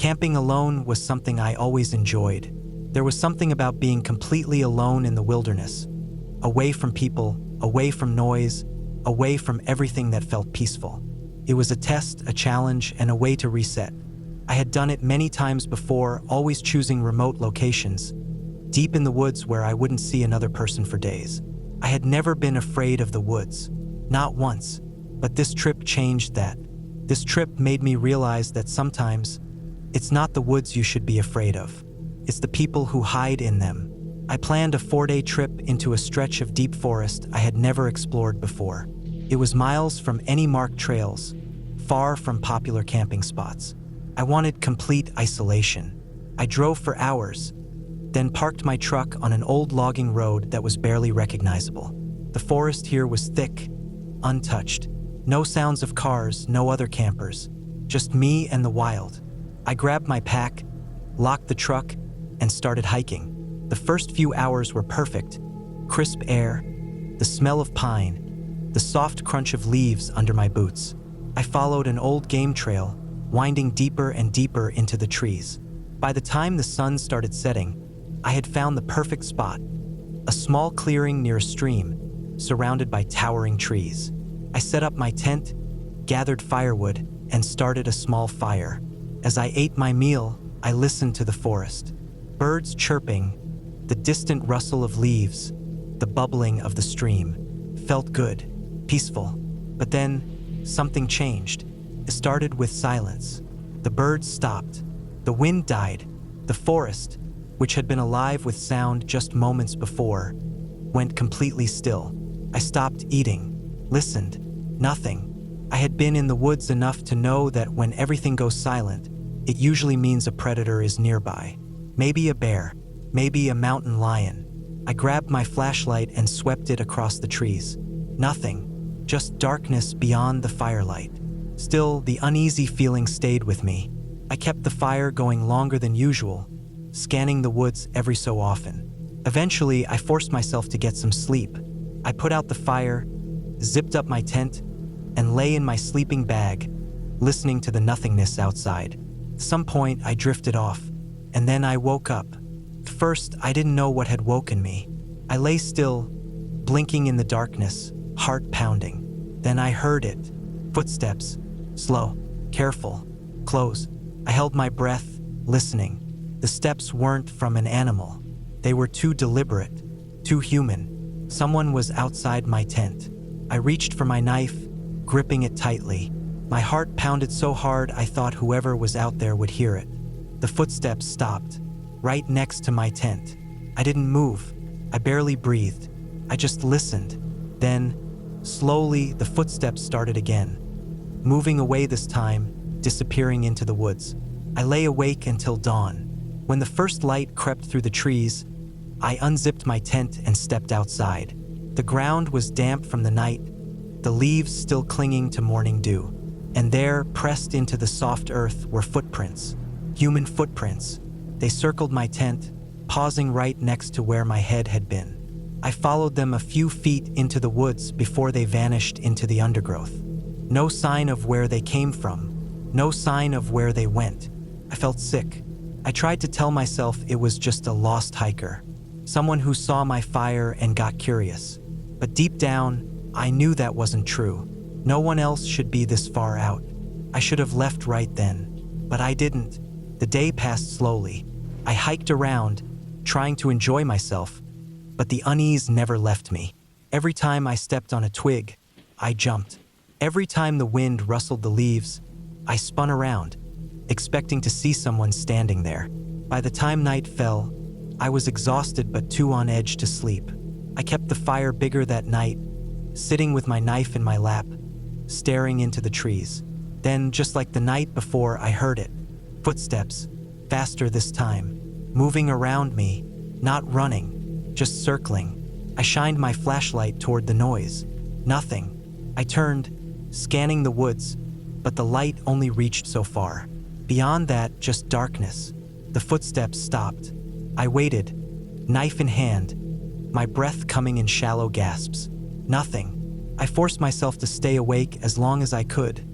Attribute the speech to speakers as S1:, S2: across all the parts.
S1: Camping alone was something I always enjoyed. There was something about being completely alone in the wilderness, away from people, away from noise, away from everything that felt peaceful. It was a test, a challenge, and a way to reset. I had done it many times before, always choosing remote locations, deep in the woods where I wouldn't see another person for days. I had never been afraid of the woods, not once, but this trip changed that. This trip made me realize that sometimes it's not the woods you should be afraid of. It's the people who hide in them. I planned a 4-day trip into a stretch of deep forest I had never explored before. It was miles from any marked trails, far from popular camping spots. I wanted complete isolation. I drove for hours, then parked my truck on an old logging road that was barely recognizable. The forest here was thick, untouched. No sounds of cars, no other campers, just me and the wild. I grabbed my pack, locked the truck, and started hiking. The first few hours were perfect. Crisp air, the smell of pine, the soft crunch of leaves under my boots. I followed an old game trail, winding deeper and deeper into the trees. By the time the sun started setting, I had found the perfect spot, a small clearing near a stream, surrounded by towering trees. I set up my tent, gathered firewood, and started a small fire. As I ate my meal, I listened to the forest. Birds chirping, the distant rustle of leaves, the bubbling of the stream. Felt good, peaceful. But then, something changed. It started with silence. The birds stopped. The wind died. The forest, which had been alive with sound just moments before, went completely still. I stopped eating, listened. Nothing. I had been in the woods enough to know that when everything goes silent, it usually means a predator is nearby. Maybe a bear, maybe a mountain lion. I grabbed my flashlight and swept it across the trees. Nothing, just darkness beyond the firelight. Still, the uneasy feeling stayed with me. I kept the fire going longer than usual, scanning the woods every so often. Eventually, I forced myself to get some sleep. I put out the fire, zipped up my tent, and lay in my sleeping bag, listening to the nothingness outside. At some point, I drifted off, and then I woke up. At first, I didn't know what had woken me. I lay still, blinking in the darkness, heart pounding. Then I heard it. Footsteps, slow, careful, close. I held my breath, listening. The steps weren't from an animal. They were too deliberate, too human. Someone was outside my tent. I reached for my knife, gripping it tightly. My heart pounded so hard I thought whoever was out there would hear it. The footsteps stopped, right next to my tent. I didn't move. I barely breathed. I just listened. Then, slowly, the footsteps started again, moving away this time, disappearing into the woods. I lay awake until dawn. When the first light crept through the trees, I unzipped my tent and stepped outside. The ground was damp from the night, the leaves still clinging to morning dew. And there, pressed into the soft earth, were footprints. Human footprints. They circled my tent, pausing right next to where my head had been. I followed them a few feet into the woods before they vanished into the undergrowth. No sign of where they came from. No sign of where they went. I felt sick. I tried to tell myself it was just a lost hiker, someone who saw my fire and got curious. But deep down, I knew that wasn't true. No one else should be this far out. I should have left right then, but I didn't. The day passed slowly. I hiked around, trying to enjoy myself, but the unease never left me. Every time I stepped on a twig, I jumped. Every time the wind rustled the leaves, I spun around, expecting to see someone standing there. By the time night fell, I was exhausted but too on edge to sleep. I kept the fire bigger that night, sitting with my knife in my lap, staring into the trees. Then, just like the night before, I heard it. Footsteps, faster this time, moving around me, not running, just circling. I shined my flashlight toward the noise. Nothing. I turned, scanning the woods, but the light only reached so far. Beyond that, just darkness. The footsteps stopped. I waited, knife in hand, my breath coming in shallow gasps. Nothing. I forced myself to stay awake as long as I could,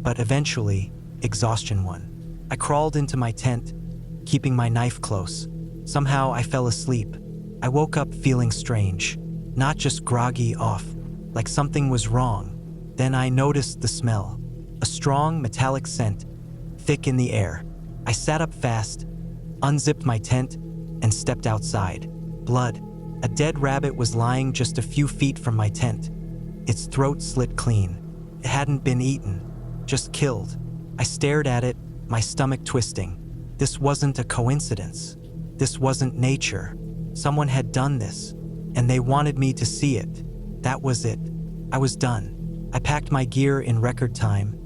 S1: but eventually, exhaustion won. I crawled into my tent, keeping my knife close. Somehow I fell asleep. I woke up feeling strange, not just groggy off, like something was wrong. Then I noticed the smell, a strong metallic scent, thick in the air. I sat up fast, unzipped my tent, and stepped outside. Blood. A dead rabbit was lying just a few feet from my tent. Its throat slit clean. It hadn't been eaten, just killed. I stared at it, my stomach twisting. This wasn't a coincidence. This wasn't nature. Someone had done this, and they wanted me to see it. That was it. I was done. I packed my gear in record time,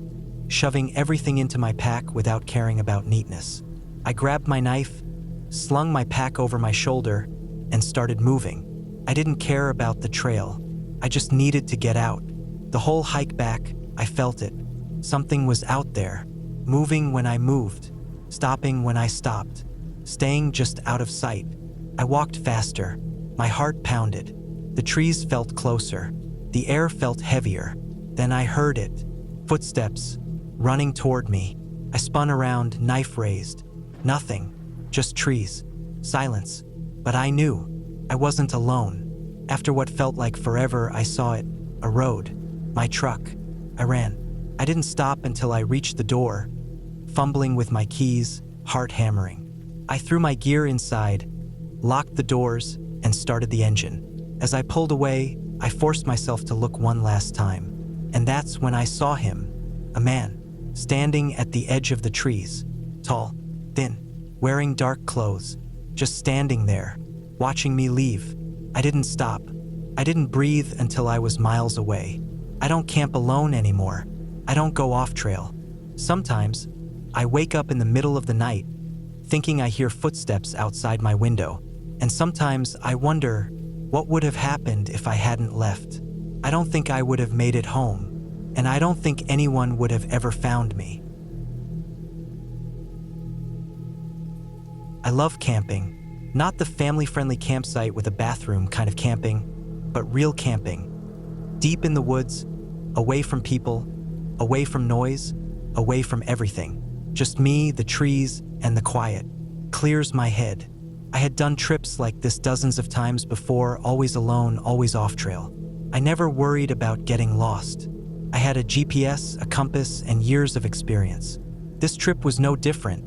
S1: shoving everything into my pack without caring about neatness. I grabbed my knife, slung my pack over my shoulder, and started moving. I didn't care about the trail. I just needed to get out. The whole hike back, I felt it. Something was out there, moving when I moved, stopping when I stopped, staying just out of sight. I walked faster. My heart pounded. The trees felt closer. The air felt heavier. Then I heard it. Footsteps, running toward me. I spun around, knife raised. Nothing, just trees, silence. But I knew I wasn't alone. After what felt like forever, I saw it, a road, my truck. I ran. I didn't stop until I reached the door, fumbling with my keys, heart hammering. I threw my gear inside, locked the doors, and started the engine. As I pulled away, I forced myself to look one last time. And that's when I saw him, a man, standing at the edge of the trees, tall, thin, wearing dark clothes, just standing there, watching me leave. I didn't stop. I didn't breathe until I was miles away. I don't camp alone anymore. I don't go off trail. Sometimes, I wake up in the middle of the night, thinking I hear footsteps outside my window. And sometimes I wonder, what would have happened if I hadn't left? I don't think I would have made it home, and I don't think anyone would have ever found me. I love camping, not the family-friendly campsite with a bathroom kind of camping, but real camping. Deep in the woods, away from people, away from noise, away from everything. Just me, the trees, and the quiet. Clears my head. I had done trips like this dozens of times before, always alone, always off trail. I never worried about getting lost. I had a GPS, a compass, and years of experience. This trip was no different,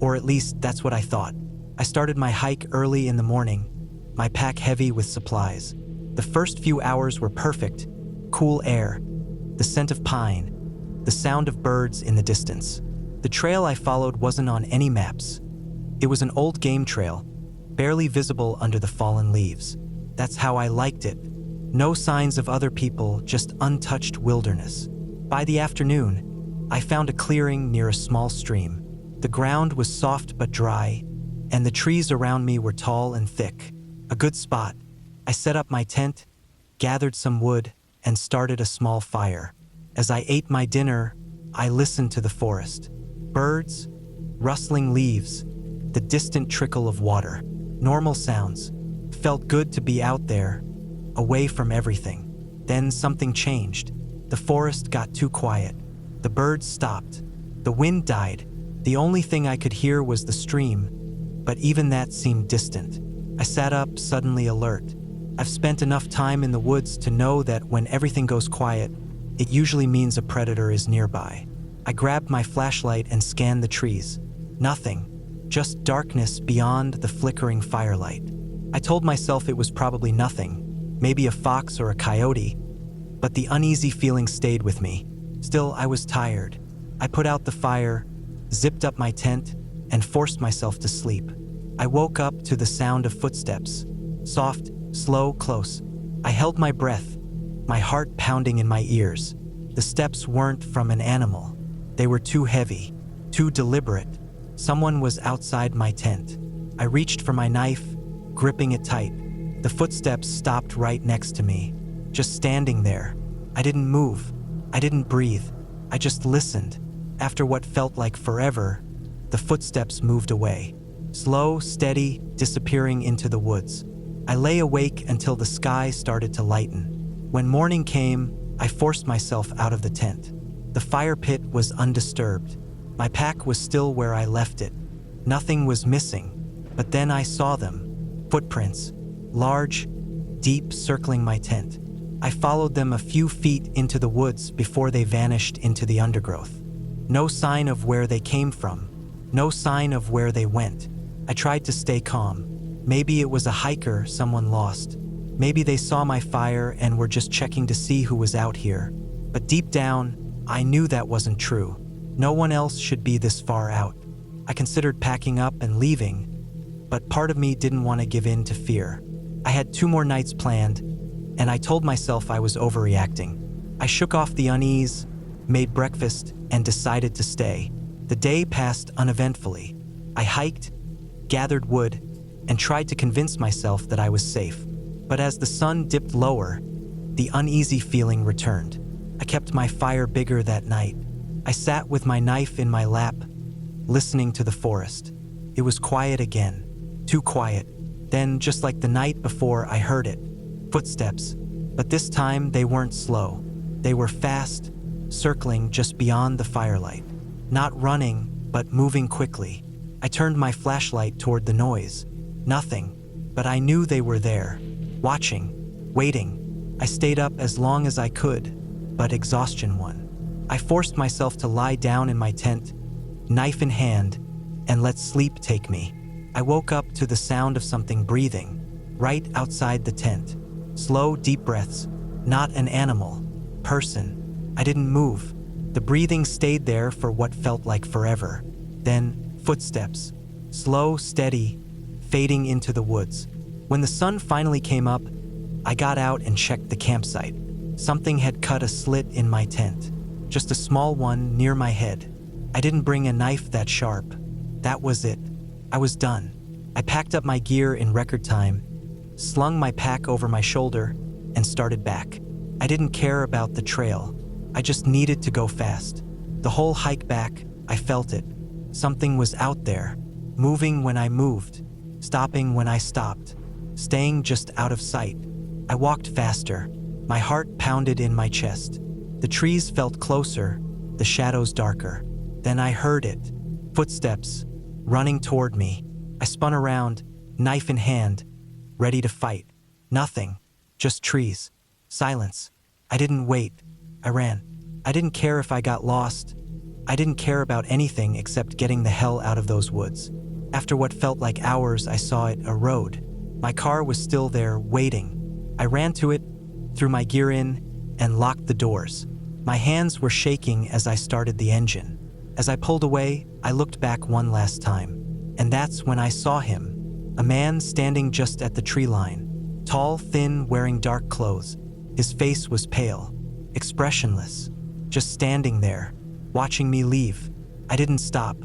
S1: or at least that's what I thought. I started my hike early in the morning, my pack heavy with supplies. The first few hours were perfect. Cool air, the scent of pine, the sound of birds in the distance. The trail I followed wasn't on any maps. It was an old game trail, barely visible under the fallen leaves. That's how I liked it. No signs of other people, just untouched wilderness. By the afternoon, I found a clearing near a small stream. The ground was soft but dry, and the trees around me were tall and thick. A good spot. I set up my tent, gathered some wood, and started a small fire. As I ate my dinner, I listened to the forest. Birds, rustling leaves, the distant trickle of water. Normal sounds. Felt good to be out there, away from everything. Then something changed. The forest got too quiet. The birds stopped. The wind died. The only thing I could hear was the stream, but even that seemed distant. I sat up, suddenly alert. I've spent enough time in the woods to know that when everything goes quiet, it usually means a predator is nearby. I grabbed my flashlight and scanned the trees. Nothing, just darkness beyond the flickering firelight. I told myself it was probably nothing, maybe a fox or a coyote, but the uneasy feeling stayed with me. Still, I was tired. I put out the fire, zipped up my tent, and forced myself to sleep. I woke up to the sound of footsteps. Soft, slow, close. I held my breath, my heart pounding in my ears. The steps weren't from an animal. They were too heavy, too deliberate. Someone was outside my tent. I reached for my knife, gripping it tight. The footsteps stopped right next to me, just standing there. I didn't move. I didn't breathe. I just listened. After what felt like forever, the footsteps moved away. Slow, steady, disappearing into the woods. I lay awake until the sky started to lighten. When morning came, I forced myself out of the tent. The fire pit was undisturbed. My pack was still where I left it. Nothing was missing, but then I saw them. Footprints, large, deep, circling my tent. I followed them a few feet into the woods before they vanished into the undergrowth. No sign of where they came from, no sign of where they went. I tried to stay calm. Maybe it was a hiker someone lost. Maybe they saw my fire and were just checking to see who was out here. But deep down, I knew that wasn't true. No one else should be this far out. I considered packing up and leaving, but part of me didn't want to give in to fear. I had 2 more nights planned, and I told myself I was overreacting. I shook off the unease, made breakfast, and decided to stay. The day passed uneventfully. I hiked, gathered wood, and tried to convince myself that I was safe. But as the sun dipped lower, the uneasy feeling returned. I kept my fire bigger that night. I sat with my knife in my lap, listening to the forest. It was quiet again, too quiet. Then, just like the night before, I heard it. Footsteps. But this time, they weren't slow. They were fast, circling just beyond the firelight. Not running, but moving quickly. I turned my flashlight toward the noise. Nothing, but I knew they were there, watching, waiting. I stayed up as long as I could, but exhaustion won. I forced myself to lie down in my tent, knife in hand, and let sleep take me. I woke up to the sound of something breathing, right outside the tent. Slow, deep breaths, not an animal, person. I didn't move. The breathing stayed there for what felt like forever. Then, footsteps, slow, steady, fading into the woods. When the sun finally came up, I got out and checked the campsite. Something had cut a slit in my tent, just a small one near my head. I didn't bring a knife that sharp. That was it. I was done. I packed up my gear in record time, slung my pack over my shoulder, and started back. I didn't care about the trail. I just needed to go fast. The whole hike back, I felt it. Something was out there, moving when I moved, stopping when I stopped, staying just out of sight. I walked faster. My heart pounded in my chest. The trees felt closer, the shadows darker. Then I heard it. Footsteps, running toward me. I spun around, knife in hand, ready to fight. Nothing, just trees. Silence. I didn't wait. I ran. I didn't care if I got lost. I didn't care about anything except getting the hell out of those woods. After what felt like hours, I saw it, a road. My car was still there, waiting. I ran to it, threw my gear in, and locked the doors. My hands were shaking as I started the engine. As I pulled away, I looked back one last time. And that's when I saw him. A man standing just at the tree line. Tall, thin, wearing dark clothes. His face was pale, expressionless, just standing there, watching me leave. I didn't stop.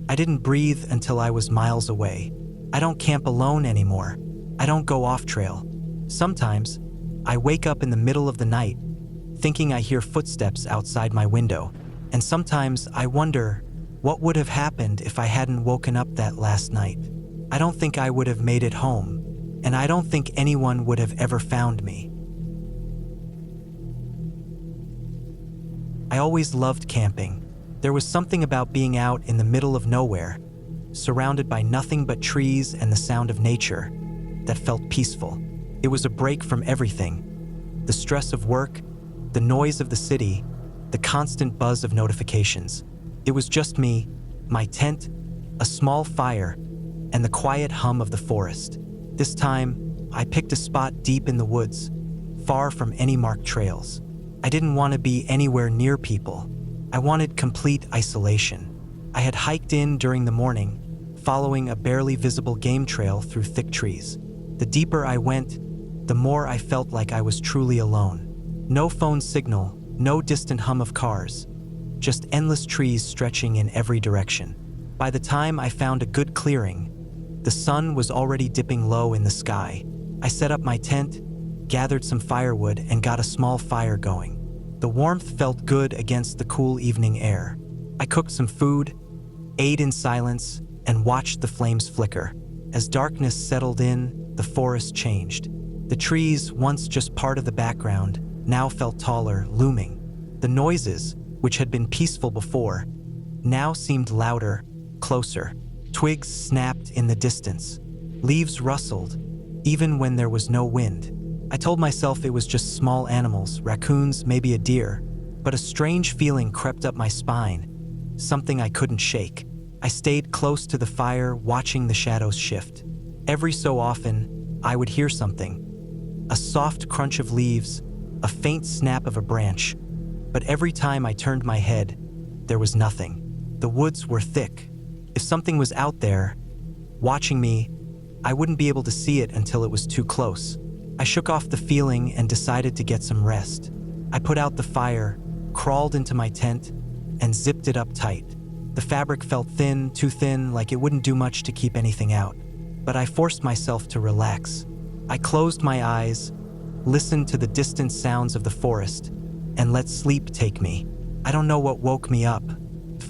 S1: I didn't breathe until I was miles away. I don't camp alone anymore. I don't go off trail. Sometimes, I wake up in the middle of the night, thinking I hear footsteps outside my window. And sometimes I wonder, what would have happened if I hadn't woken up that last night? I don't think I would have made it home, and I don't think anyone would have ever found me. I always loved camping. There was something about being out in the middle of nowhere, surrounded by nothing but trees and the sound of nature, that felt peaceful. It was a break from everything. The stress of work, the noise of the city, the constant buzz of notifications. It was just me, my tent, a small fire, and the quiet hum of the forest. This time, I picked a spot deep in the woods, far from any marked trails. I didn't want to be anywhere near people. I wanted complete isolation. I had hiked in during the morning, following a barely visible game trail through thick trees. The deeper I went, the more I felt like I was truly alone. No phone signal, no distant hum of cars, just endless trees stretching in every direction. By the time I found a good clearing, the sun was already dipping low in the sky. I set up my tent, gathered some firewood, and got a small fire going. The warmth felt good against the cool evening air. I cooked some food, ate in silence, and watched the flames flicker. As darkness settled in, the forest changed. The trees, once just part of the background, now felt taller, looming. The noises, which had been peaceful before, now seemed louder, closer. Twigs snapped in the distance. Leaves rustled, even when there was no wind. I told myself it was just small animals, raccoons, maybe a deer, but a strange feeling crept up my spine, something I couldn't shake. I stayed close to the fire, watching the shadows shift. Every so often, I would hear something. A soft crunch of leaves, a faint snap of a branch. But every time I turned my head, there was nothing. The woods were thick. If something was out there, watching me, I wouldn't be able to see it until it was too close. I shook off the feeling and decided to get some rest. I put out the fire, crawled into my tent, and zipped it up tight. The fabric felt thin, too thin, like it wouldn't do much to keep anything out. But I forced myself to relax. I closed my eyes, listened to the distant sounds of the forest, and let sleep take me. I don't know what woke me up.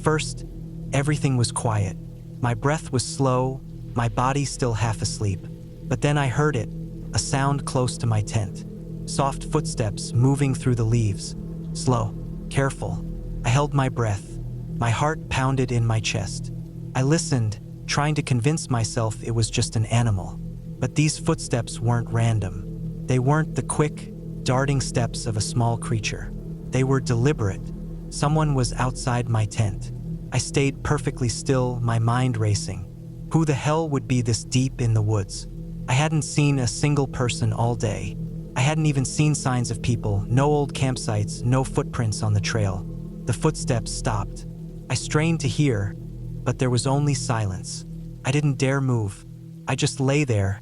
S1: First, everything was quiet. My breath was slow, my body still half asleep. But then I heard it, a sound close to my tent. Soft footsteps moving through the leaves. Slow, careful. I held my breath. My heart pounded in my chest. I listened, trying to convince myself it was just an animal. But these footsteps weren't random. They weren't the quick, darting steps of a small creature. They were deliberate. Someone was outside my tent. I stayed perfectly still, my mind racing. Who the hell would be this deep in the woods? I hadn't seen a single person all day. I hadn't even seen signs of people, no old campsites, no footprints on the trail. The footsteps stopped. I strained to hear, but there was only silence. I didn't dare move. I just lay there,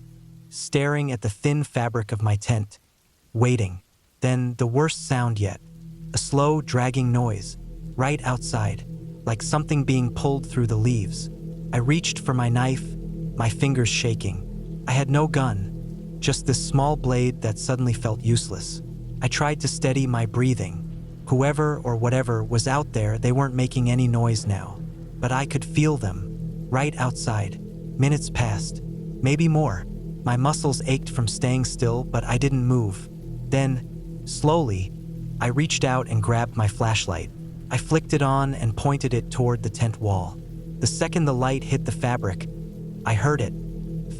S1: staring at the thin fabric of my tent, waiting. Then the worst sound yet. A slow, dragging noise, right outside, like something being pulled through the leaves. I reached for my knife, my fingers shaking. I had no gun, just this small blade that suddenly felt useless. I tried to steady my breathing. Whoever or whatever was out there, they weren't making any noise now. But I could feel them, right outside. Minutes passed, maybe more. My muscles ached from staying still, but I didn't move. Then, slowly, I reached out and grabbed my flashlight. I flicked it on and pointed it toward the tent wall. The second the light hit the fabric, I heard it.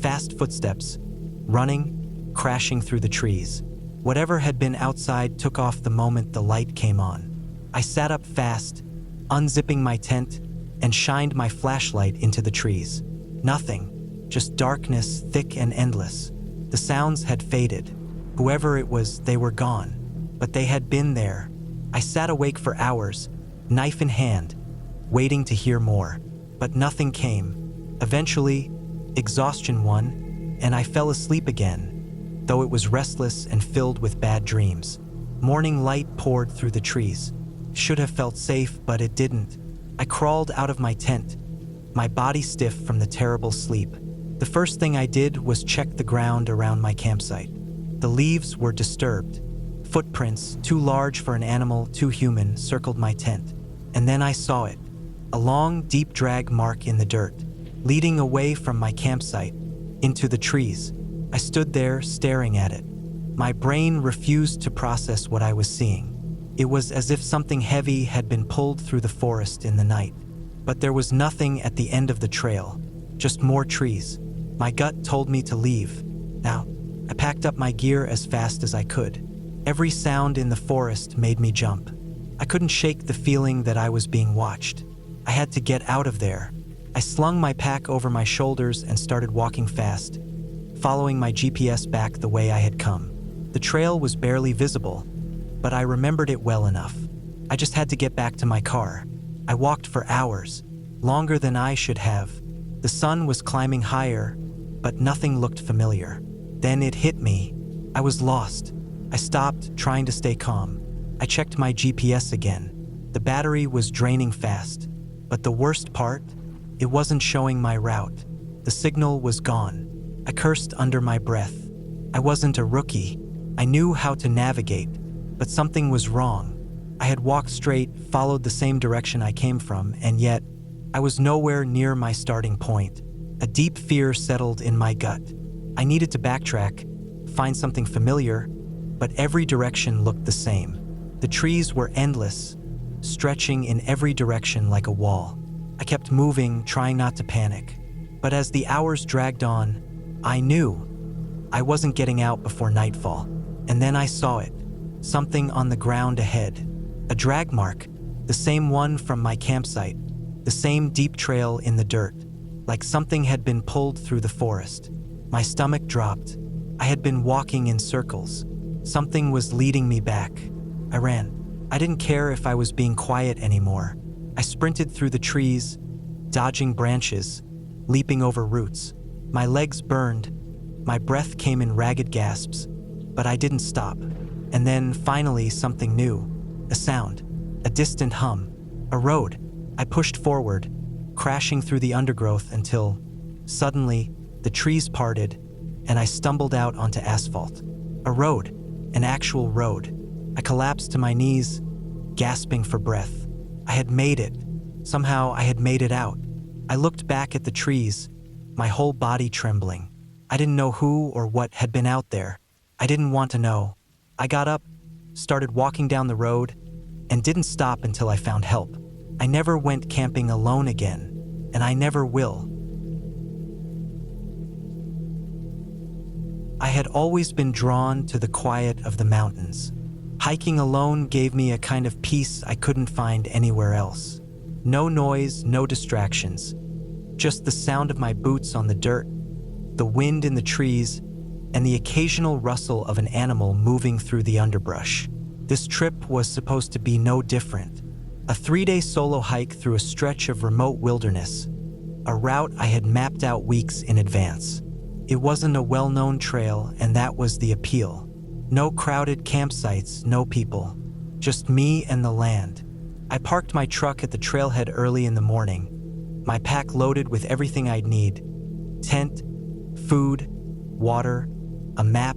S1: Fast footsteps, running, crashing through the trees. Whatever had been outside took off the moment the light came on. I sat up fast, unzipping my tent, and shined my flashlight into the trees. Nothing, just darkness, thick and endless. The sounds had faded. Whoever it was, they were gone. But they had been there. I sat awake for hours, knife in hand, waiting to hear more. But nothing came. Eventually, exhaustion won, and I fell asleep again, though it was restless and filled with bad dreams. Morning light poured through the trees. Should have felt safe, but it didn't. I crawled out of my tent, my body stiff from the terrible sleep. The first thing I did was check the ground around my campsite. The leaves were disturbed. Footprints, too large for an animal, too human, circled my tent. And then I saw it. A long, deep drag mark in the dirt, leading away from my campsite, into the trees. I stood there, staring at it. My brain refused to process what I was seeing. It was as if something heavy had been pulled through the forest in the night. But there was nothing at the end of the trail, just more trees. My gut told me to leave. Now, I packed up my gear as fast as I could. Every sound in the forest made me jump. I couldn't shake the feeling that I was being watched. I had to get out of there. I slung my pack over my shoulders and started walking fast, following my GPS back the way I had come. The trail was barely visible, but I remembered it well enough. I just had to get back to my car. I walked for hours, longer than I should have. The sun was climbing higher, but nothing looked familiar. Then it hit me. I was lost. I stopped, trying to stay calm. I checked my GPS again. The battery was draining fast. But the worst part? It wasn't showing my route. The signal was gone. I cursed under my breath. I wasn't a rookie. I knew how to navigate, but something was wrong. I had walked straight, followed the same direction I came from, and yet, I was nowhere near my starting point. A deep fear settled in my gut. I needed to backtrack, find something familiar, but every direction looked the same. The trees were endless, stretching in every direction like a wall. I kept moving, trying not to panic. But as the hours dragged on, I knew I wasn't getting out before nightfall. And then I saw it. Something on the ground ahead. A drag mark. The same one from my campsite. The same deep trail in the dirt. Like something had been pulled through the forest. My stomach dropped. I had been walking in circles. Something was leading me back. I ran. I didn't care if I was being quiet anymore. I sprinted through the trees, dodging branches, leaping over roots. My legs burned. My breath came in ragged gasps, but I didn't stop. And then, finally, something new. A sound. A distant hum. A road. I pushed forward, crashing through the undergrowth until, suddenly, the trees parted, and I stumbled out onto asphalt. A road. An actual road. I collapsed to my knees, gasping for breath. I had made it. Somehow I had made it out. I looked back at the trees, my whole body trembling. I didn't know who or what had been out there. I didn't want to know. I got up, started walking down the road, and didn't stop until I found help. I never went camping alone again, and I never will. I had always been drawn to the quiet of the mountains. Hiking alone gave me a kind of peace I couldn't find anywhere else. No noise, no distractions. Just the sound of my boots on the dirt, the wind in the trees, and the occasional rustle of an animal moving through the underbrush. This trip was supposed to be no different. A 3-day solo hike through a stretch of remote wilderness, a route I had mapped out weeks in advance. It wasn't a well-known trail, and that was the appeal. No crowded campsites, no people. Just me and the land. I parked my truck at the trailhead early in the morning, my pack loaded with everything I'd need. Tent, food, water, a map,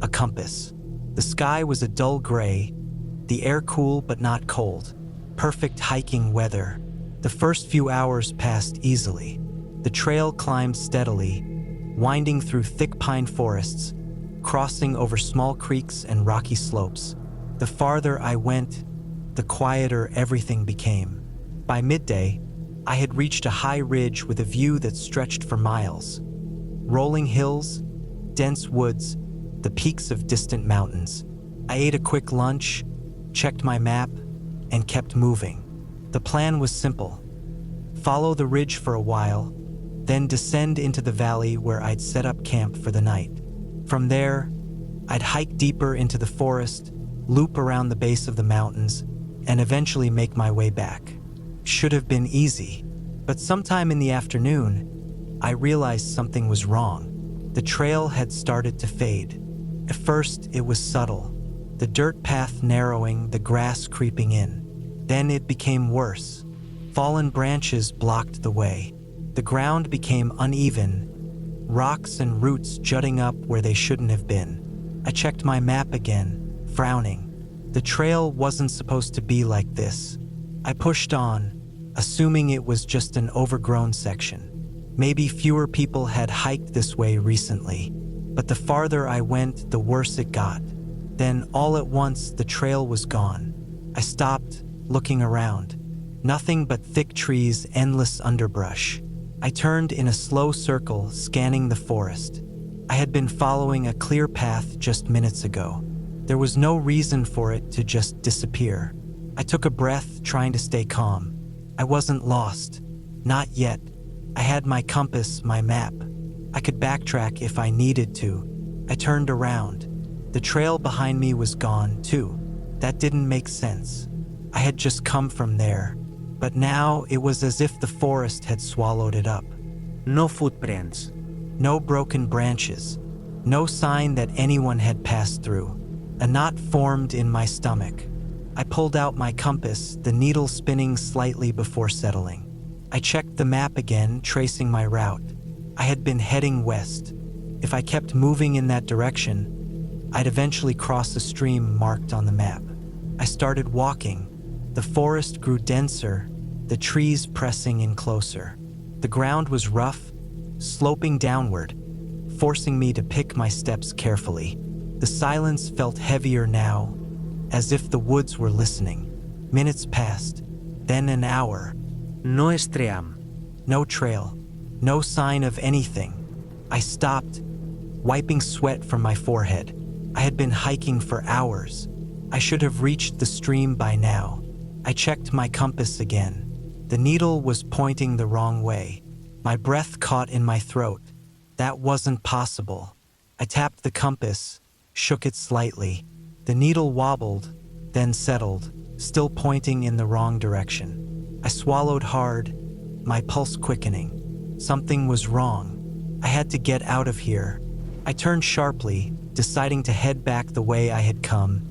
S1: a compass. The sky was a dull gray, the air cool but not cold. Perfect hiking weather. The first few hours passed easily. The trail climbed steadily, winding through thick pine forests, crossing over small creeks and rocky slopes. The farther I went, the quieter everything became. By midday, I had reached a high ridge with a view that stretched for miles. Rolling hills, dense woods, the peaks of distant mountains. I ate a quick lunch, checked my map, and kept moving. The plan was simple. Follow the ridge for a while, then descend into the valley where I'd set up camp for the night. From there, I'd hike deeper into the forest, loop around the base of the mountains, and eventually make my way back. Should have been easy, but sometime in the afternoon, I realized something was wrong. The trail had started to fade. At first, it was subtle, the dirt path narrowing, the grass creeping in. Then it became worse. Fallen branches blocked the way. The ground became uneven, rocks and roots jutting up where they shouldn't have been. I checked my map again, frowning. The trail wasn't supposed to be like this. I pushed on, assuming it was just an overgrown section. Maybe fewer people had hiked this way recently, but the farther I went, the worse it got. Then, all at once, the trail was gone. I stopped, looking around. Nothing but thick trees, endless underbrush. I turned in a slow circle, scanning the forest. I had been following a clear path just minutes ago. There was no reason for it to just disappear. I took a breath, trying to stay calm. I wasn't lost. Not yet. I had my compass, my map. I could backtrack if I needed to. I turned around. The trail behind me was gone, too. That didn't make sense. I had just come from there. But now it was as if the forest had swallowed it up.
S2: No footprints.
S1: No broken branches. No sign that anyone had passed through. A knot formed in my stomach. I pulled out my compass, the needle spinning slightly before settling. I checked the map again, tracing my route. I had been heading west. If I kept moving in that direction, I'd eventually cross a stream marked on the map. I started walking. The forest grew denser, the trees pressing in closer. The ground was rough, sloping downward, forcing me to pick my steps carefully. The silence felt heavier now, as if the woods were listening. Minutes passed, then an hour.
S2: No estream.
S1: No trail. No sign of anything. I stopped, wiping sweat from my forehead. I had been hiking for hours. I should have reached the stream by now. I checked my compass again. The needle was pointing the wrong way. My breath caught in my throat. That wasn't possible. I tapped the compass, shook it slightly. The needle wobbled, then settled, still pointing in the wrong direction. I swallowed hard, my pulse quickening. Something was wrong. I had to get out of here. I turned sharply, deciding to head back the way I had come.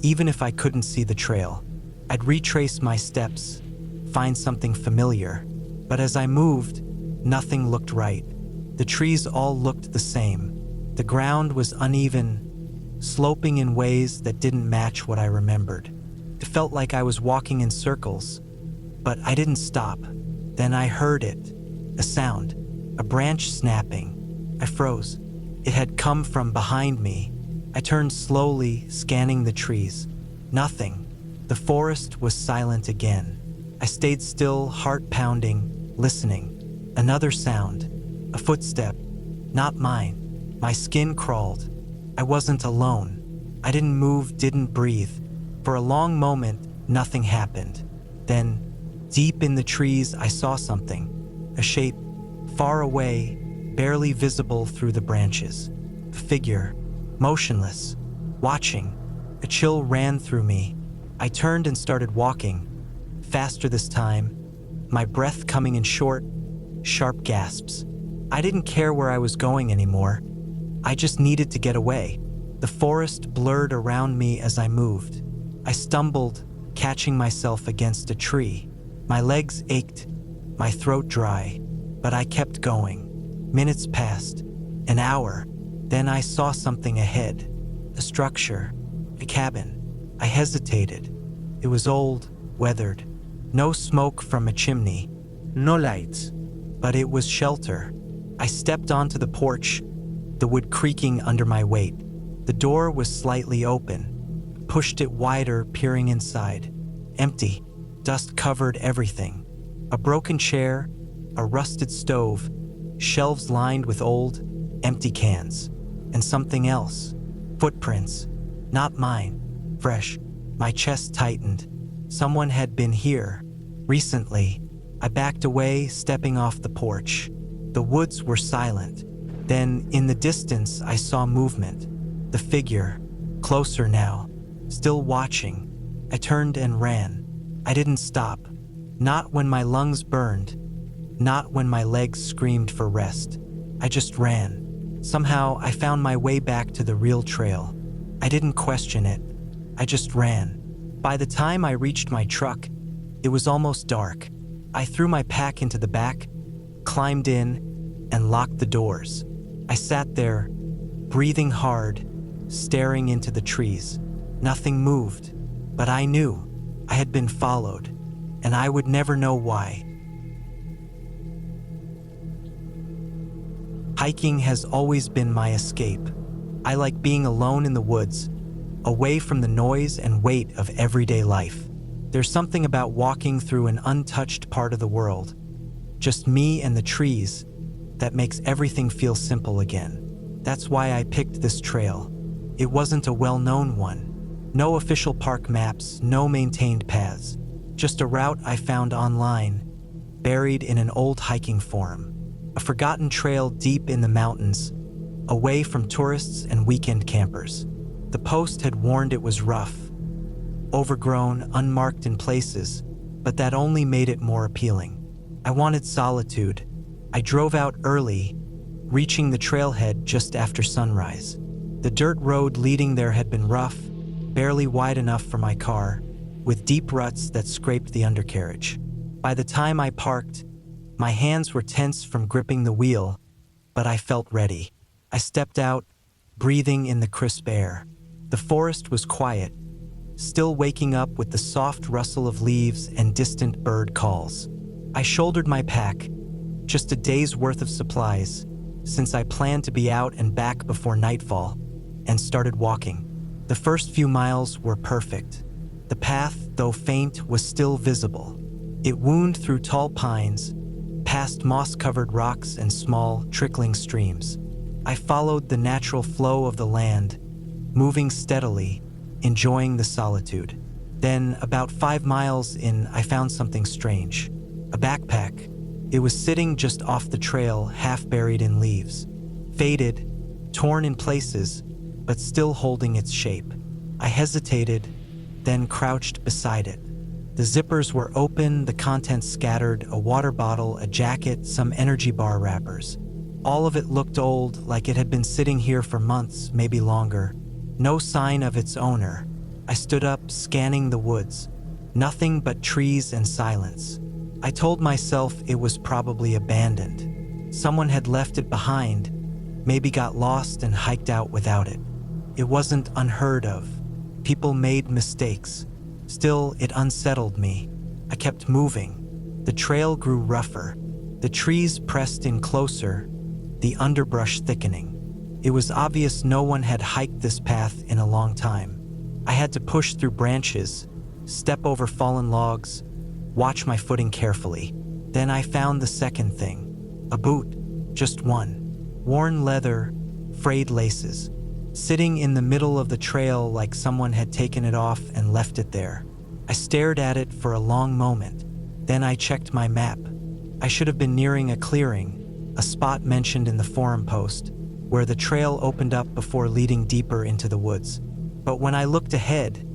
S1: Even if I couldn't see the trail, I'd retrace my steps, find something familiar. But as I moved, nothing looked right. The trees all looked the same. The ground was uneven, sloping in ways that didn't match what I remembered. It felt like I was walking in circles, but I didn't stop. Then I heard it, a sound, a branch snapping. I froze. It had come from behind me. I turned slowly, scanning the trees. Nothing. The forest was silent again. I stayed still, heart pounding, listening. Another sound, a footstep, not mine. My skin crawled. I wasn't alone. I didn't move, didn't breathe. For a long moment, nothing happened. Then, deep in the trees, I saw something. A shape, far away, barely visible through the branches. A figure, motionless, watching. A chill ran through me. I turned and started walking, faster this time, my breath coming in short, sharp gasps. I didn't care where I was going anymore. I just needed to get away. The forest blurred around me as I moved. I stumbled, catching myself against a tree. My legs ached, my throat dry, but I kept going. Minutes passed, an hour. Then I saw something ahead, a structure, a cabin. I hesitated. It was old, weathered. No smoke from a chimney.
S2: No lights.
S1: But it was shelter. I stepped onto the porch, the wood creaking under my weight. The door was slightly open. Pushed it wider, peering inside. Empty. Dust covered everything. A broken chair, a rusted stove, shelves lined with old, empty cans. And something else. Footprints. Not mine. Fresh. My chest tightened. Someone had been here. Recently. I backed away, stepping off the porch. The woods were silent. Then, in the distance, I saw movement. The figure. Closer now. Still watching. I turned and ran. I didn't stop. Not when my lungs burned. Not when my legs screamed for rest. I just ran. Somehow, I found my way back to the real trail. I didn't question it. I just ran. By the time I reached my truck, it was almost dark. I threw my pack into the back, climbed in, and locked the doors. I sat there, breathing hard, staring into the trees. Nothing moved, but I knew I had been followed, and I would never know why. Hiking has always been my escape. I like being alone in the woods, away from the noise and weight of everyday life. There's something about walking through an untouched part of the world, just me and the trees, that makes everything feel simple again. That's why I picked this trail. It wasn't a well-known one. No official park maps, no maintained paths. Just a route I found online, buried in an old hiking forum. A forgotten trail deep in the mountains, away from tourists and weekend campers. The post had warned it was rough, overgrown, unmarked in places, but that only made it more appealing. I wanted solitude. I drove out early, reaching the trailhead just after sunrise. The dirt road leading there had been rough, barely wide enough for my car, with deep ruts that scraped the undercarriage. By the time I parked, my hands were tense from gripping the wheel, but I felt ready. I stepped out, breathing in the crisp air. The forest was quiet, still waking up with the soft rustle of leaves and distant bird calls. I shouldered my pack, just a day's worth of supplies, since I planned to be out and back before nightfall, and started walking. The first few miles were perfect. The path, though faint, was still visible. It wound through tall pines, past moss-covered rocks and small, trickling streams. I followed the natural flow of the land, moving steadily, enjoying the solitude. Then, about 5 miles in, I found something strange. A backpack. It was sitting just off the trail, half buried in leaves. Faded, torn in places, but still holding its shape. I hesitated, then crouched beside it. The zippers were open, the contents scattered, a water bottle, a jacket, some energy bar wrappers. All of it looked old, like it had been sitting here for months, maybe longer. No sign of its owner. I stood up, scanning the woods. Nothing but trees and silence. I told myself it was probably abandoned. Someone had left it behind, maybe got lost and hiked out without it. It wasn't unheard of. People made mistakes. Still, it unsettled me. I kept moving. The trail grew rougher. The trees pressed in closer, the underbrush thickening. It was obvious no one had hiked this path in a long time. I had to push through branches, step over fallen logs, watch my footing carefully. Then I found the second thing. A boot, just one. Worn leather, frayed laces. Sitting in the middle of the trail like someone had taken it off and left it there. I stared at it for a long moment. Then I checked my map. I should have been nearing a clearing, a spot mentioned in the forum post, where the trail opened up before leading deeper into the woods. But when I looked ahead,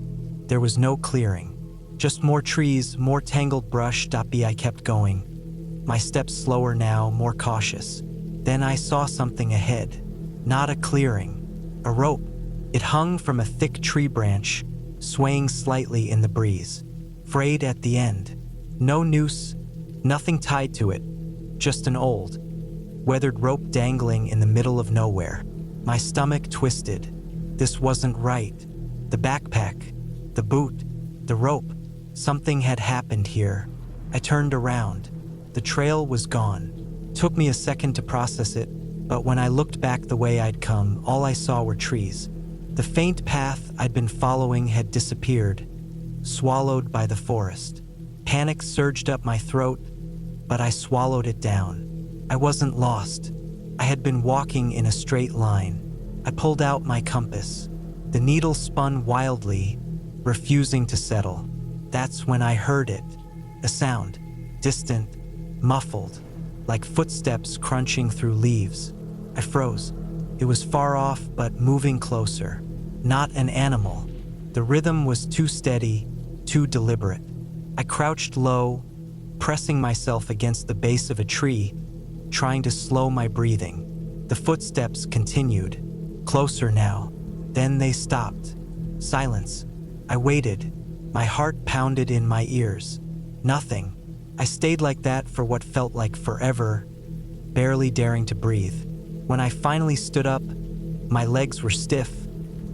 S1: there was no clearing. Just more trees, more tangled brush. I kept going. My steps slower now, more cautious. Then I saw something ahead. Not a clearing, a rope. It hung from a thick tree branch, swaying slightly in the breeze. Frayed at the end. No noose, nothing tied to it. Just an old, weathered rope dangling in the middle of nowhere. My stomach twisted. This wasn't right. The backpack, the boot, the rope. Something had happened here. I turned around. The trail was gone. Took me a second to process it, but when I looked back the way I'd come, all I saw were trees. The faint path I'd been following had disappeared, swallowed by the forest. Panic surged up my throat, but I swallowed it down. I wasn't lost. I had been walking in a straight line. I pulled out my compass. The needle spun wildly, refusing to settle. That's when I heard it. A sound, distant, muffled, like footsteps crunching through leaves. I froze. It was far off, but moving closer. Not an animal. The rhythm was too steady, too deliberate. I crouched low, pressing myself against the base of a tree, trying to slow my breathing. The footsteps continued. Closer now. Then they stopped. Silence. I waited. My heart pounded in my ears. Nothing. I stayed like that for what felt like forever, barely daring to breathe. When I finally stood up, my legs were stiff,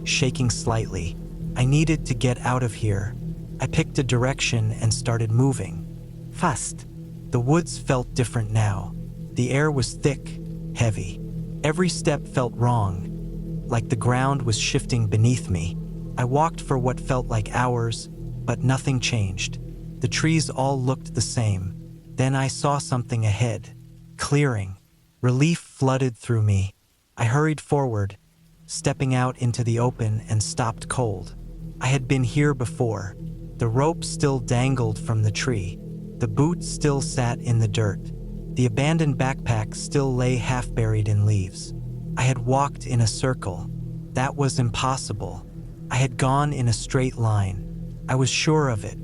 S1: shaking slightly. I needed to get out of here. I picked a direction and started moving. Fast. The woods felt different now. The air was thick, heavy. Every step felt wrong, like the ground was shifting beneath me. I walked for what felt like hours, but nothing changed. The trees all looked the same. Then I saw something ahead. Clearing. Relief flooded through me. I hurried forward, stepping out into the open and stopped cold. I had been here before. The rope still dangled from the tree. The boot still sat in the dirt. The abandoned backpack still lay half buried in leaves. I had walked in a circle. That was impossible. I had gone in a straight line. I was sure of it.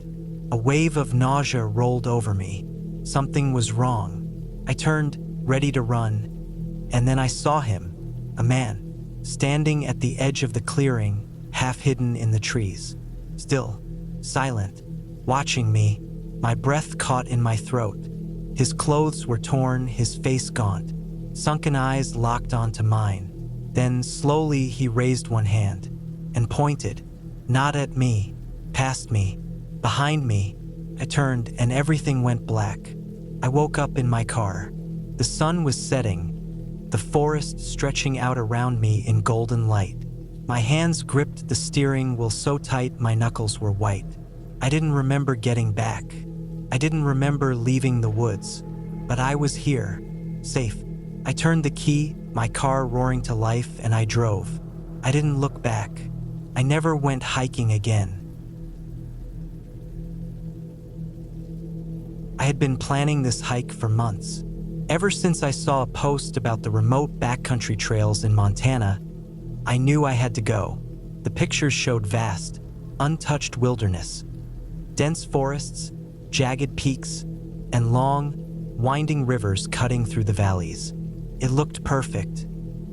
S1: A wave of nausea rolled over me. Something was wrong. I turned, ready to run, and then I saw him, a man, standing at the edge of the clearing, half hidden in the trees. Still, silent, watching me, my breath caught in my throat. His clothes were torn, his face gaunt. Sunken eyes locked onto mine. Then, slowly, he raised one hand and pointed, not at me, past me, behind me. I turned and everything went black. I woke up in my car. The sun was setting, the forest stretching out around me in golden light. My hands gripped the steering wheel so tight my knuckles were white. I didn't remember getting back. I didn't remember leaving the woods, but I was here, safe. I turned the key, my car roaring to life, and I drove. I didn't look back. I never went hiking again. I had been planning this hike for months. Ever since I saw a post about the remote backcountry trails in Montana, I knew I had to go. The pictures showed vast, untouched wilderness, dense forests, jagged peaks, and long, winding rivers cutting through the valleys. It looked perfect,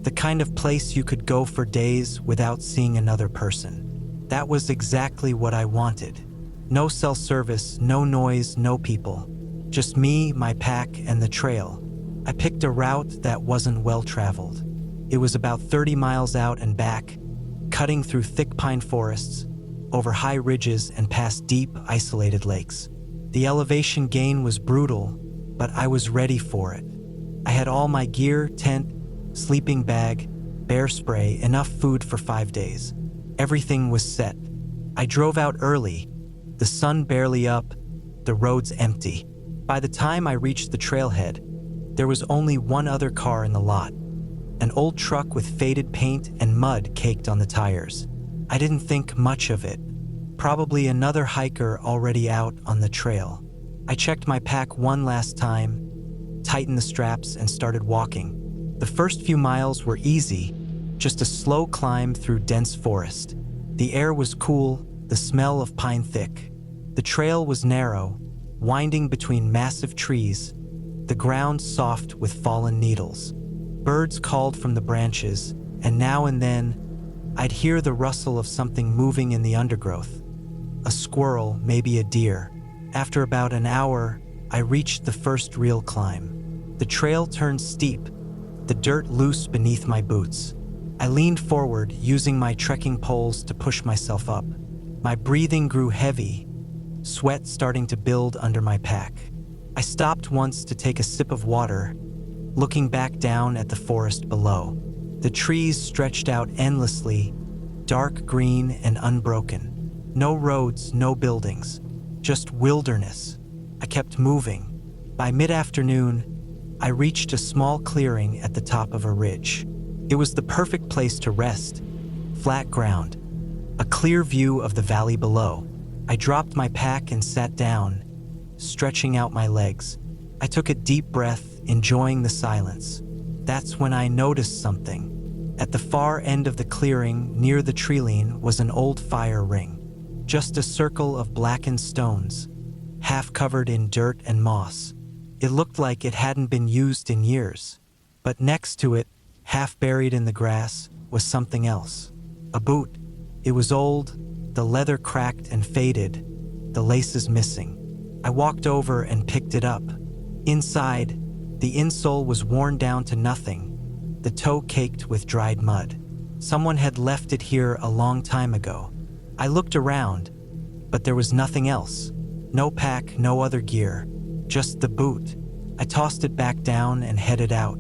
S1: the kind of place you could go for days without seeing another person. That was exactly what I wanted. No cell service, no noise, no people. Just me, my pack, and the trail. I picked a route that wasn't well traveled. It was about 30 miles out and back, cutting through thick pine forests, over high ridges and past deep, isolated lakes. The elevation gain was brutal, but I was ready for it. I had all my gear, tent, sleeping bag, bear spray, enough food for 5 days. Everything was set. I drove out early, the sun barely up, the roads empty. By the time I reached the trailhead, there was only one other car in the lot, an old truck with faded paint and mud caked on the tires. I didn't think much of it. Probably another hiker already out on the trail. I checked my pack one last time, tightened the straps, and started walking. The first few miles were easy, just a slow climb through dense forest. The air was cool, the smell of pine thick. The trail was narrow, winding between massive trees, the ground soft with fallen needles. Birds called from the branches, and now and then, I'd hear the rustle of something moving in the undergrowth. A squirrel, maybe a deer. After about an hour, I reached the first real climb. The trail turned steep, the dirt loose beneath my boots. I leaned forward, using my trekking poles to push myself up. My breathing grew heavy, sweat starting to build under my pack. I stopped once to take a sip of water, looking back down at the forest below. The trees stretched out endlessly, dark green and unbroken. No roads, no buildings, just wilderness. I kept moving. By mid-afternoon, I reached a small clearing at the top of a ridge. It was the perfect place to rest. Flat ground, a clear view of the valley below. I dropped my pack and sat down, stretching out my legs. I took a deep breath, enjoying the silence. That's when I noticed something. At the far end of the clearing, near the treeline, was an old fire ring. Just a circle of blackened stones, half covered in dirt and moss. It looked like it hadn't been used in years. But next to it, half buried in the grass, was something else. A boot. It was old, the leather cracked and faded, the laces missing. I walked over and picked it up. Inside, the insole was worn down to nothing, the toe caked with dried mud. Someone had left it here a long time ago. I looked around, but there was nothing else. No pack, no other gear, just the boot. I tossed it back down and headed out.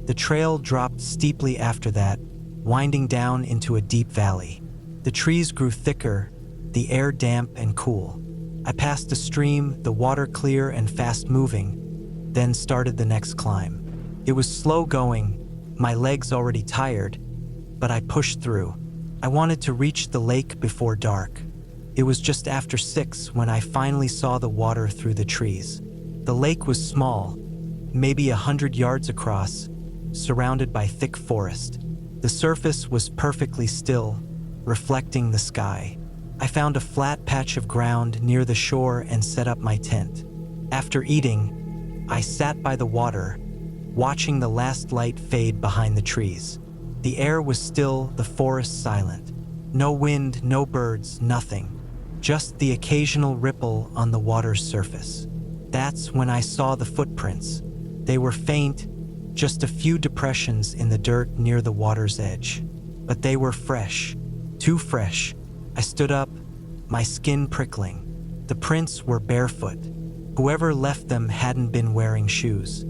S1: The trail dropped steeply after that, winding down into a deep valley. The trees grew thicker, the air damp and cool. I passed a stream, the water clear and fast-moving, then started the next climb. It was slow going, my legs already tired, but I pushed through. I wanted to reach the lake before dark. It was just after 6 when I finally saw the water through the trees. The lake was small, maybe 100 yards across, surrounded by thick forest. The surface was perfectly still, reflecting the sky. I found a flat patch of ground near the shore and set up my tent. After eating, I sat by the water, watching the last light fade behind the trees. The air was still, the forest silent. No wind, no birds, nothing. Just the occasional ripple on the water's surface. That's when I saw the footprints. They were faint, just a few depressions in the dirt near the water's edge. But they were fresh, too fresh. I stood up, my skin prickling. The prints were barefoot. Whoever left them hadn't been wearing shoes.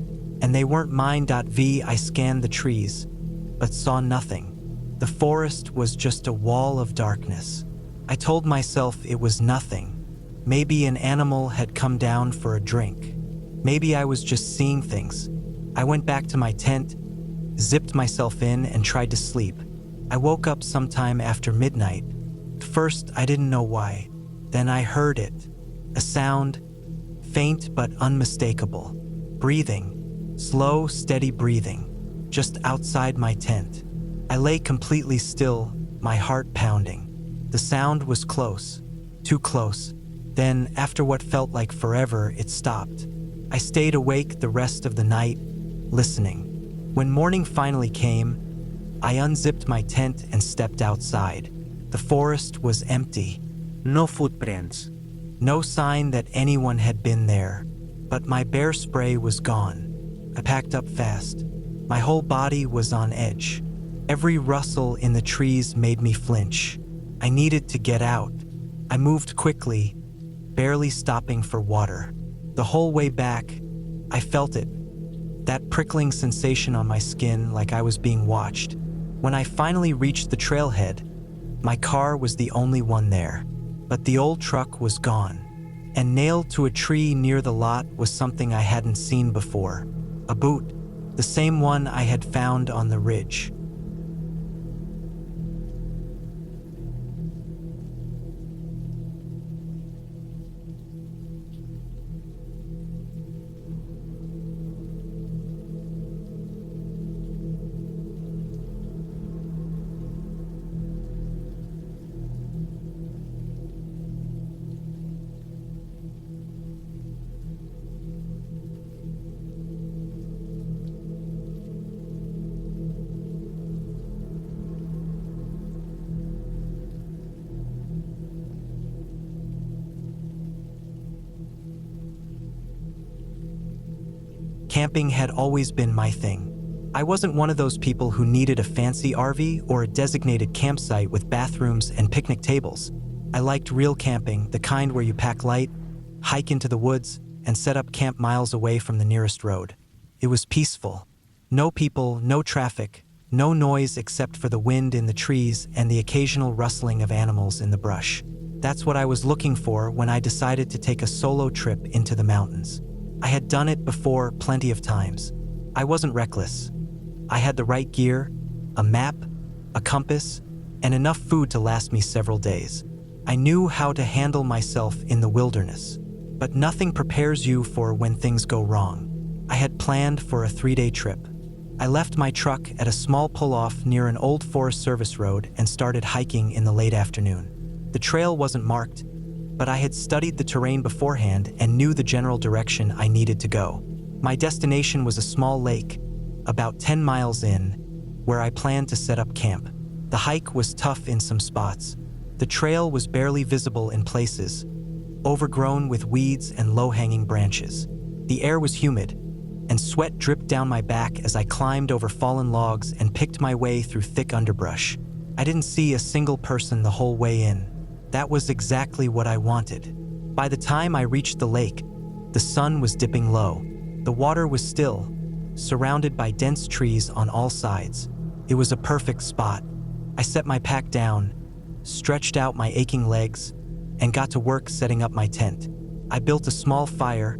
S1: And they weren't mine. I scanned the trees, but saw nothing. The forest was just a wall of darkness. I told myself it was nothing, Maybe an animal had come down for a drink. Maybe I was just seeing things. I went back to my tent, zipped myself in, and tried to sleep. I woke up sometime after midnight. At first, I didn't know why. Then I heard it. A sound, faint but unmistakable. Breathing. Slow, steady breathing. Just outside my tent. I lay completely still, my heart pounding. The sound was close. Too close. Then, after what felt like forever, it stopped. I stayed awake the rest of the night, listening. When morning finally came, I unzipped my tent and stepped outside. The forest was empty.
S2: No footprints.
S1: No sign that anyone had been there. But my bear spray was gone. I packed up fast. My whole body was on edge. Every rustle in the trees made me flinch. I needed to get out. I moved quickly, barely stopping for water. The whole way back, I felt it. That prickling sensation on my skin, like I was being watched. When I finally reached the trailhead, my car was the only one there. But the old truck was gone. And nailed to a tree near the lot was something I hadn't seen before. A boot, the same one I had found on the ridge. Camping had always been my thing. I wasn't one of those people who needed a fancy RV or a designated campsite with bathrooms and picnic tables. I liked real camping, the kind where you pack light, hike into the woods, and set up camp miles away from the nearest road. It was peaceful. No people, no traffic, no noise except for the wind in the trees and the occasional rustling of animals in the brush. That's what I was looking for when I decided to take a solo trip into the mountains. I had done it before plenty of times. I wasn't reckless. I had the right gear, a map, a compass, and enough food to last me several days. I knew how to handle myself in the wilderness, but nothing prepares you for when things go wrong. I had planned for a 3-day trip. I left my truck at a small pull-off near an old Forest Service road and started hiking in the late afternoon. The trail wasn't marked, but I had studied the terrain beforehand and knew the general direction I needed to go. My destination was a small lake, about 10 miles in, where I planned to set up camp. The hike was tough in some spots. The trail was barely visible in places, overgrown with weeds and low-hanging branches. The air was humid, and sweat dripped down my back as I climbed over fallen logs and picked my way through thick underbrush. I didn't see a single person the whole way in. That was exactly what I wanted. By the time I reached the lake, the sun was dipping low. The water was still, surrounded by dense trees on all sides. It was a perfect spot. I set my pack down, stretched out my aching legs, and got to work setting up my tent. I built a small fire,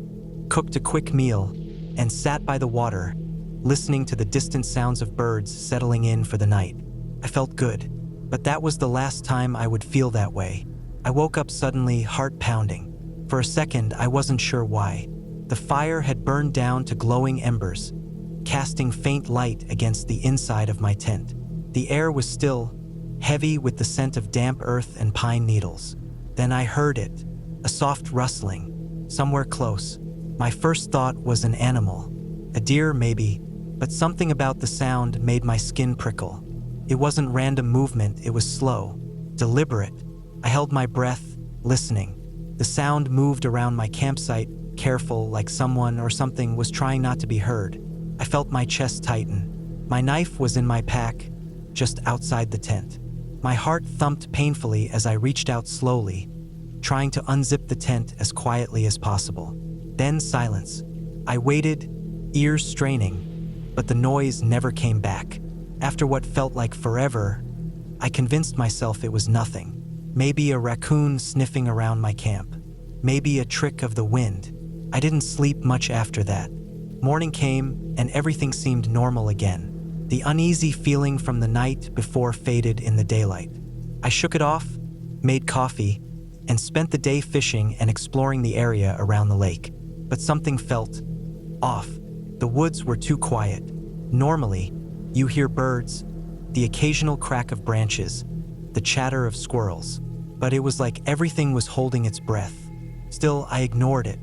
S1: cooked a quick meal, and sat by the water, listening to the distant sounds of birds settling in for the night. I felt good. But that was the last time I would feel that way. I woke up suddenly, heart pounding. For a second, I wasn't sure why. The fire had burned down to glowing embers, casting faint light against the inside of my tent. The air was still, heavy with the scent of damp earth and pine needles. Then I heard it, a soft rustling, somewhere close. My first thought was an animal, a deer maybe, but something about the sound made my skin prickle. It wasn't random movement, it was slow, deliberate. I held my breath, listening. The sound moved around my campsite, careful, like someone or something was trying not to be heard. I felt my chest tighten. My knife was in my pack, just outside the tent. My heart thumped painfully as I reached out slowly, trying to unzip the tent as quietly as possible. Then silence. I waited, ears straining, but the noise never came back. After what felt like forever, I convinced myself it was nothing. Maybe a raccoon sniffing around my camp. maybe a trick of the wind. I didn't sleep much after that. Morning came, and everything seemed normal again. The uneasy feeling from the night before faded in the daylight. I shook it off, made coffee, and spent the day fishing and exploring the area around the lake. But something felt off. The woods were too quiet. Normally, you hear birds, the occasional crack of branches, the chatter of squirrels. But it was like everything was holding its breath. Still, I ignored it.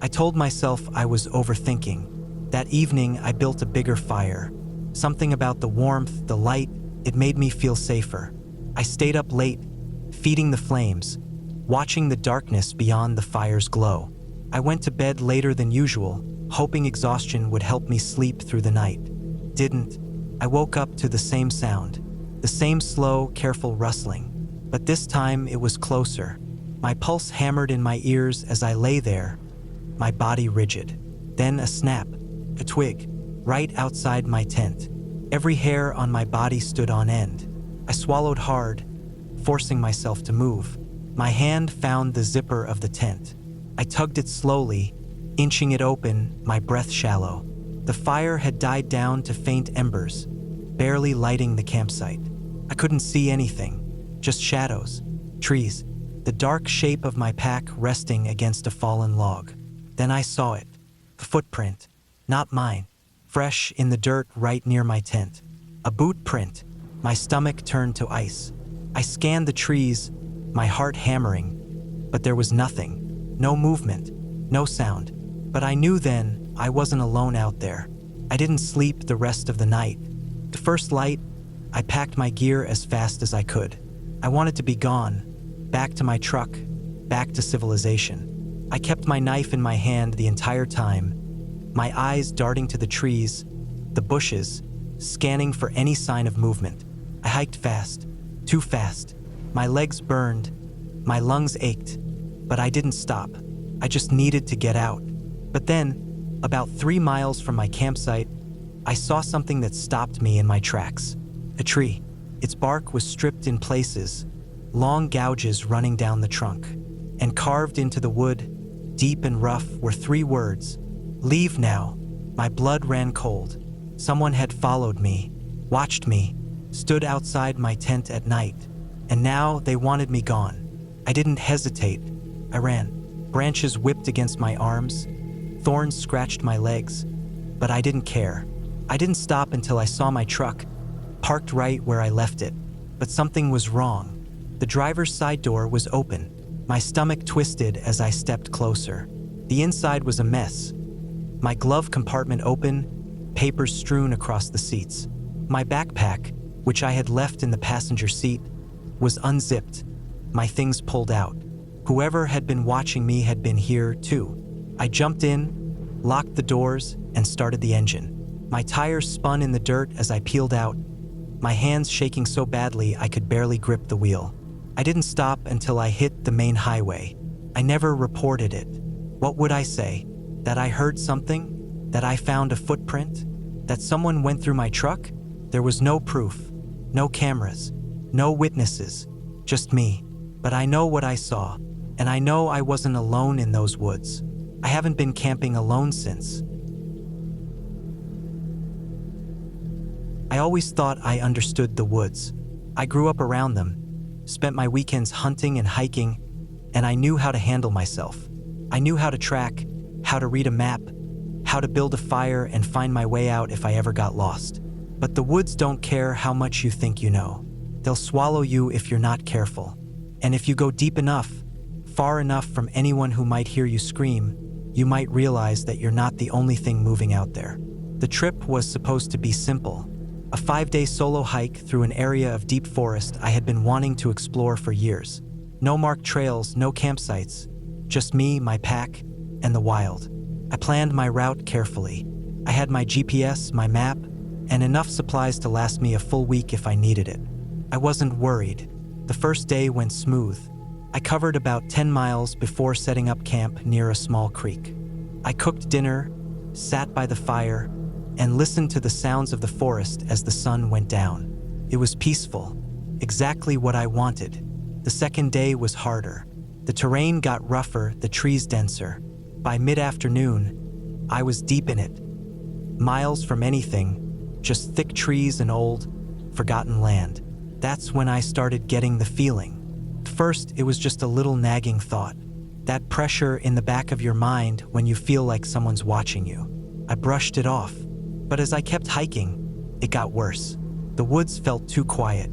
S1: I told myself I was overthinking. That evening, I built a bigger fire. Something about the warmth, the light, it made me feel safer. I stayed up late, feeding the flames, watching the darkness beyond the fire's glow. I went to bed later than usual, hoping exhaustion would help me sleep through the night. Didn't. I woke up to the same sound, the same slow, careful rustling. But this time it was closer. My pulse hammered in my ears as I lay there, my body rigid. Then a snap, a twig, right outside my tent. Every hair on my body stood on end. I swallowed hard, forcing myself to move. My hand found the zipper of the tent. I tugged it slowly, inching it open, my breath shallow. The fire had died down to faint embers, barely lighting the campsite. I couldn't see anything, just shadows, trees, the dark shape of my pack resting against a fallen log. Then I saw it, a footprint, not mine, fresh in the dirt right near my tent. A boot print. My stomach turned to ice. I scanned the trees, my heart hammering, but there was nothing, no movement, no sound. But I knew then I wasn't alone out there. I didn't sleep the rest of the night. The first light, I packed my gear as fast as I could. I wanted to be gone, back to my truck, back to civilization. I kept my knife in my hand the entire time, my eyes darting to the trees, the bushes, scanning for any sign of movement. I hiked fast, too fast. My legs burned, my lungs ached, but I didn't stop. I just needed to get out. But then, about 3 miles from my campsite, I saw something that stopped me in my tracks. A tree. Its bark was stripped in places, long gouges running down the trunk. And carved into the wood, deep and rough, were 3 words. Leave now. My blood ran cold. Someone had followed me, watched me, stood outside my tent at night, and now they wanted me gone. I didn't hesitate. I ran. Branches whipped against my arms, thorns scratched my legs, but I didn't care. I didn't stop until I saw my truck, parked right where I left it. But something was wrong. The driver's side door was open. My stomach twisted as I stepped closer. The inside was a mess. My glove compartment open, papers strewn across the seats. My backpack, which I had left in the passenger seat, was unzipped, my things pulled out. Whoever had been watching me had been here too. I jumped in, locked the doors, and started the engine. My tires spun in the dirt as I peeled out, my hands shaking so badly I could barely grip the wheel. I didn't stop until I hit the main highway. I never reported it. What would I say? That I heard something? That I found a footprint? That someone went through my truck? There was no proof, no cameras, no witnesses, just me. But I know what I saw, and I know I wasn't alone in those woods. I haven't been camping alone since. I always thought I understood the woods. I grew up around them, spent my weekends hunting and hiking, and I knew how to handle myself. I knew how to track, how to read a map, how to build a fire and find my way out if I ever got lost. But the woods don't care how much you think you know. They'll swallow you if you're not careful. And if you go deep enough, far enough from anyone who might hear you scream, you might realize that you're not the only thing moving out there. The trip was supposed to be simple. A 5-day solo hike through an area of deep forest I had been wanting to explore for years. No marked trails, no campsites, just me, my pack, and the wild. I planned my route carefully. I had my GPS, my map, and enough supplies to last me a full week if I needed it. I wasn't worried. The first day went smooth. I covered about 10 miles before setting up camp near a small creek. I cooked dinner, sat by the fire, and listened to the sounds of the forest as the sun went down. It was peaceful, exactly what I wanted. The second day was harder. The terrain got rougher, the trees denser. By mid-afternoon, I was deep in it. Miles from anything, just thick trees and old, forgotten land. That's when I started getting the feeling. First, it was just a little nagging thought. That pressure in the back of your mind when you feel like someone's watching you. I brushed it off. But as I kept hiking, it got worse. The woods felt too quiet.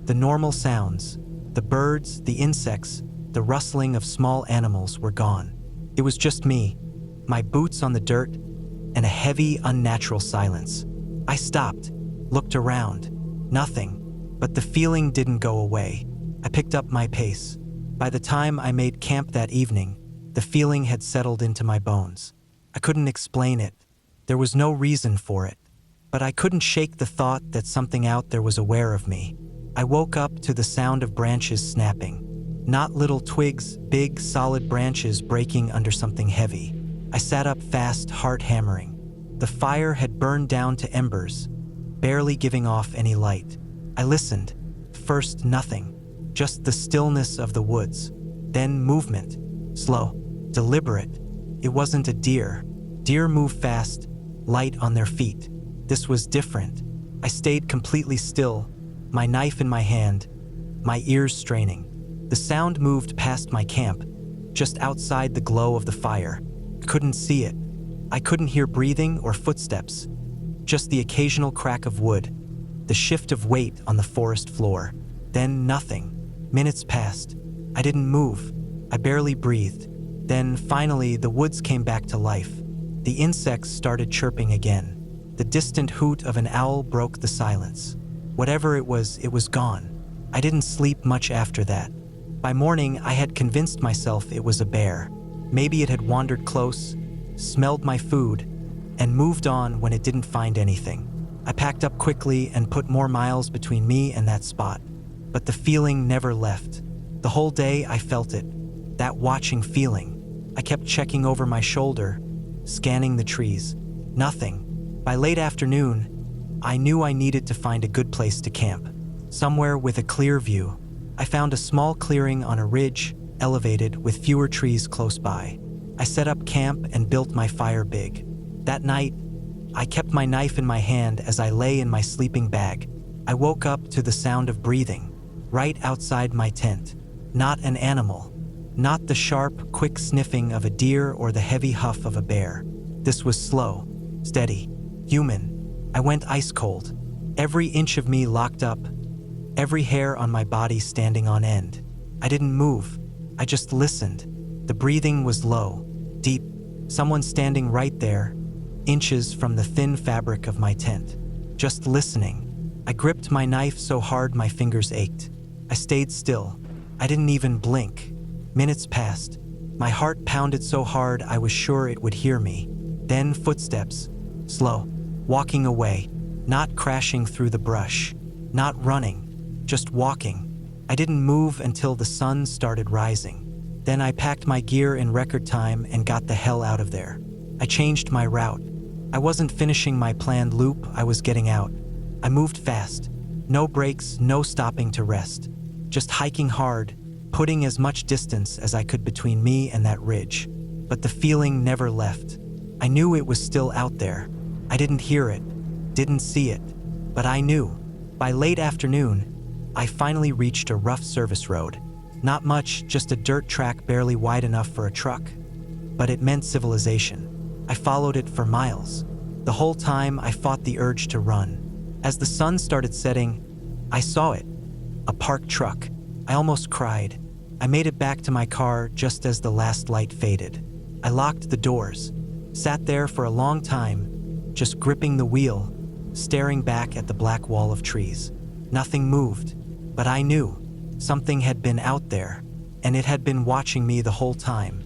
S1: The normal sounds, the birds, the insects, the rustling of small animals were gone. It was just me, my boots on the dirt, and a heavy, unnatural silence. I stopped, looked around. Nothing, but the feeling didn't go away. I picked up my pace. By the time I made camp that evening, the feeling had settled into my bones. I couldn't explain it. There was no reason for it. But I couldn't shake the thought that something out there was aware of me. I woke up to the sound of branches snapping. Not little twigs, big, solid branches breaking under something heavy. I sat up fast, heart hammering. The fire had burned down to embers, barely giving off any light. I listened. First, nothing. Just the stillness of the woods. Then movement. Slow. Deliberate. It wasn't a deer. Deer move fast, light on their feet. This was different. I stayed completely still, my knife in my hand, my ears straining. The sound moved past my camp, just outside the glow of the fire. I couldn't see it. I couldn't hear breathing or footsteps, just the occasional crack of wood, the shift of weight on the forest floor. Then nothing. Minutes passed. I didn't move. I barely breathed. Then finally the woods came back to life. The insects started chirping again. The distant hoot of an owl broke the silence. Whatever it was gone. I didn't sleep much after that. By morning, I had convinced myself it was a bear. Maybe it had wandered close, smelled my food, and moved on when it didn't find anything. I packed up quickly and put more miles between me and that spot. But the feeling never left. The whole day I felt it, that watching feeling. I kept checking over my shoulder, scanning the trees. Nothing. By late afternoon, I knew I needed to find a good place to camp, somewhere with a clear view. I found a small clearing on a ridge, elevated with fewer trees close by. I set up camp and built my fire big. That night, I kept my knife in my hand as I lay in my sleeping bag. I woke up to the sound of breathing, right outside my tent. Not an animal, not the sharp, quick sniffing of a deer or the heavy huff of a bear. This was slow, steady, human. I went ice cold, every inch of me locked up, every hair on my body standing on end. I didn't move, I just listened. The breathing was low, deep, someone standing right there, inches from the thin fabric of my tent. Just listening. I gripped my knife so hard my fingers ached. I stayed still. I didn't even blink. Minutes passed. My heart pounded so hard I was sure it would hear me. Then footsteps, slow, walking away, not crashing through the brush, not running, just walking. I didn't move until the sun started rising. Then I packed my gear in record time and got the hell out of there. I changed my route. I wasn't finishing my planned loop, I was getting out. I moved fast. No breaks, no stopping to rest. Just hiking hard, putting as much distance as I could between me and that ridge. But the feeling never left. I knew it was still out there. I didn't hear it, didn't see it, but I knew. By late afternoon, I finally reached a rough service road. Not much, just a dirt track barely wide enough for a truck. But it meant civilization. I followed it for miles. The whole time I fought the urge to run. As the sun started setting, I saw it. A parked truck. I almost cried. I made it back to my car just as the last light faded. I locked the doors, sat there for a long time, just gripping the wheel, staring back at the black wall of trees. Nothing moved, but I knew something had been out there, and it had been watching me the whole time.